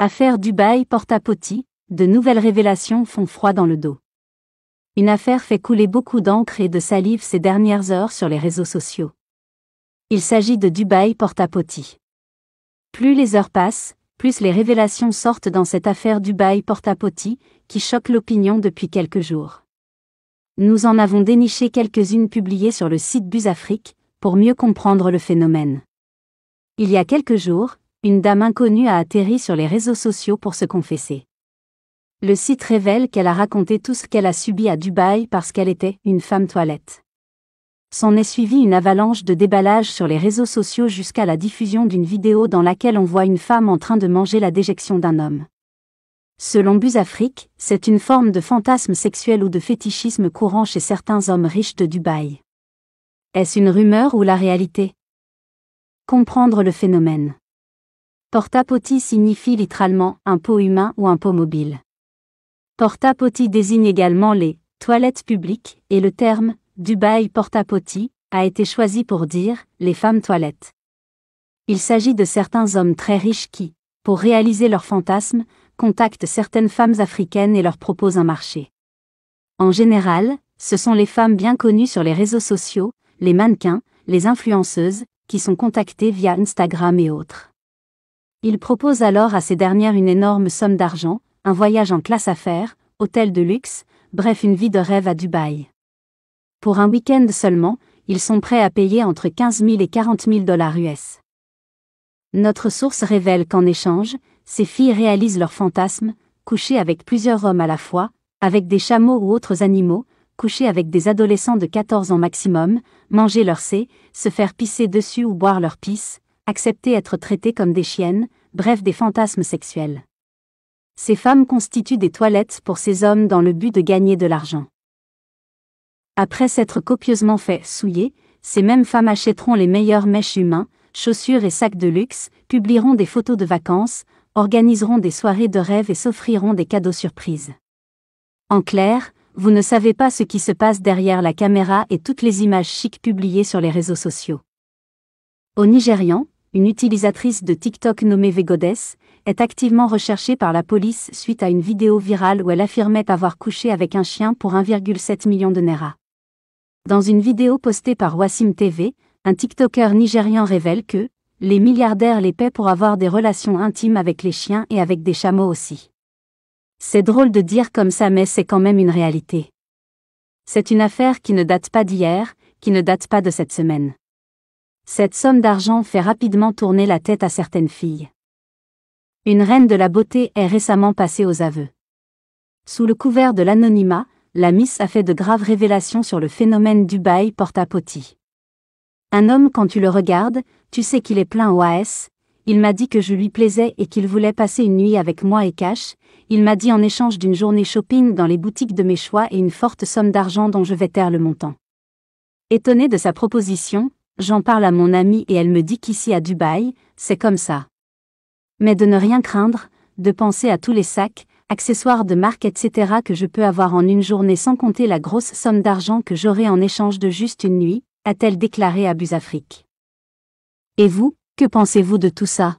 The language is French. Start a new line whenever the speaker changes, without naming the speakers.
Affaire Dubaï porte-à-poty, de nouvelles révélations font froid dans le dos. Une affaire fait couler beaucoup d'encre et de salive ces dernières heures sur les réseaux sociaux. Il s'agit de Dubaï porte-à-poty. Plus les heures passent, plus les révélations sortent dans cette affaire Dubaï porte-à-poty, qui choque l'opinion depuis quelques jours. Nous en avons déniché quelques-unes publiées sur le site BuzzAfrique, pour mieux comprendre le phénomène. Il y a quelques jours, une dame inconnue a atterri sur les réseaux sociaux pour se confesser. Le site révèle qu'elle a raconté tout ce qu'elle a subi à Dubaï parce qu'elle était une femme toilette. S'en est suivi une avalanche de déballage sur les réseaux sociaux jusqu'à la diffusion d'une vidéo dans laquelle on voit une femme en train de manger la déjection d'un homme. Selon BuzzAfrique, c'est une forme de fantasme sexuel ou de fétichisme courant chez certains hommes riches de Dubaï. Est-ce une rumeur ou la réalité? Comprendre le phénomène. Porta-potty signifie littéralement un pot humain ou un pot mobile. Porta-potty désigne également les toilettes publiques et le terme Dubaï porta-potty a été choisi pour dire les femmes toilettes. Il s'agit de certains hommes très riches qui, pour réaliser leurs fantasmes, contactent certaines femmes africaines et leur proposent un marché. En général, ce sont les femmes bien connues sur les réseaux sociaux, les mannequins, les influenceuses, qui sont contactées via Instagram et autres. Ils proposent alors à ces dernières une énorme somme d'argent, un voyage en classe affaires, hôtel de luxe, bref une vie de rêve à Dubaï. Pour un week-end seulement, ils sont prêts à payer entre 15 000 et 40 000 $ US. Notre source révèle qu'en échange, ces filles réalisent leurs fantasmes, coucher avec plusieurs hommes à la fois, avec des chameaux ou autres animaux, coucher avec des adolescents de 14 ans maximum, manger leur C, se faire pisser dessus ou boire leur pisse, accepter être traitées comme des chiennes, bref des fantasmes sexuels. Ces femmes constituent des toilettes pour ces hommes dans le but de gagner de l'argent. Après s'être copieusement fait souiller, ces mêmes femmes achèteront les meilleurs mèches humains, chaussures et sacs de luxe, publieront des photos de vacances, organiseront des soirées de rêve et s'offriront des cadeaux surprises. En clair, vous ne savez pas ce qui se passe derrière la caméra et toutes les images chics publiées sur les réseaux sociaux. Au Nigérian, une utilisatrice de TikTok nommée Vegodes est activement recherchée par la police suite à une vidéo virale où elle affirmait avoir couché avec un chien pour 1,7 million de naira. Dans une vidéo postée par Wassim TV, un TikToker nigérian révèle que les milliardaires les paient pour avoir des relations intimes avec les chiens et avec des chameaux aussi. C'est drôle de dire comme ça mais c'est quand même une réalité. C'est une affaire qui ne date pas d'hier, qui ne date pas de cette semaine. Cette somme d'argent fait rapidement tourner la tête à certaines filles. Une reine de la beauté est récemment passée aux aveux. Sous le couvert de l'anonymat, la Miss a fait de graves révélations sur le phénomène Dubaï porta-potty. Un homme quand tu le regardes, tu sais qu'il est plein OAS, il m'a dit que je lui plaisais et qu'il voulait passer une nuit avec moi et cash, il m'a dit en échange d'une journée shopping dans les boutiques de mes choix et une forte somme d'argent dont je vais taire le montant. Étonné de sa proposition, j'en parle à mon amie et elle me dit qu'ici à Dubaï, c'est comme ça. Mais de ne rien craindre, de penser à tous les sacs, accessoires de marque etc. que je peux avoir en une journée sans compter la grosse somme d'argent que j'aurai en échange de juste une nuit, a-t-elle déclaré à BuzzAfrique. Et vous, que pensez-vous de tout ça?